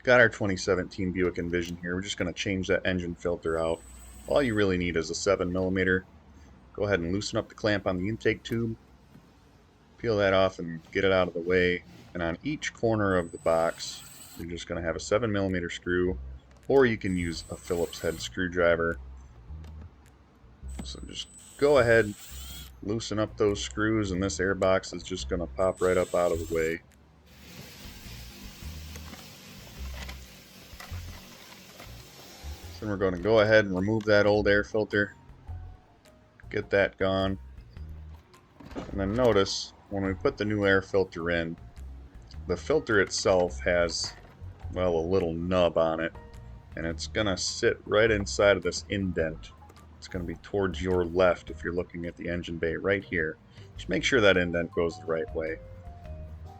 Got our 2017 Buick Envision here. We're just going to change that engine filter out. All you really need is a 7mm. Go ahead and loosen up the clamp on the intake tube. Peel that off and get it out of the way. And on each corner of the box, you're just going to have a 7mm screw, or you can use a Phillips head screwdriver. So just go ahead, loosen up those screws, and this air box is just going to pop right up out of the way. Then we're going to go ahead and remove that old air filter, get that gone, and then notice when we put the new air filter in, the filter itself has, well, a little nub on it, and it's going to sit right inside of this indent. It's going to be towards your left if you're looking at the engine bay right here. Just make sure that indent goes the right way.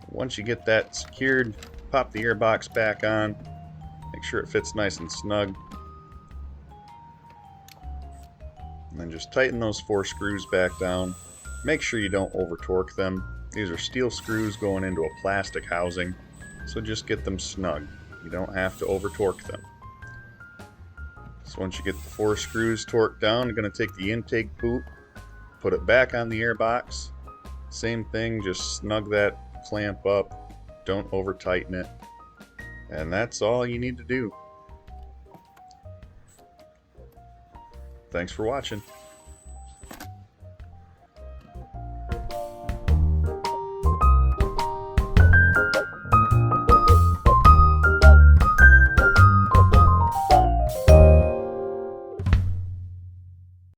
Once you get that secured, pop the air box back on, make sure it fits nice and snug. And then just tighten those 4 screws back down. Make sure you don't over torque them. These are steel screws going into a plastic housing, so just get them snug. You don't have to over torque them. So once you get the 4 screws torqued down, you're going to take the intake boot, put it back on the air box. Same thing, just snug that clamp up. Don't over tighten it. And that's all you need to do. Thanks for watching.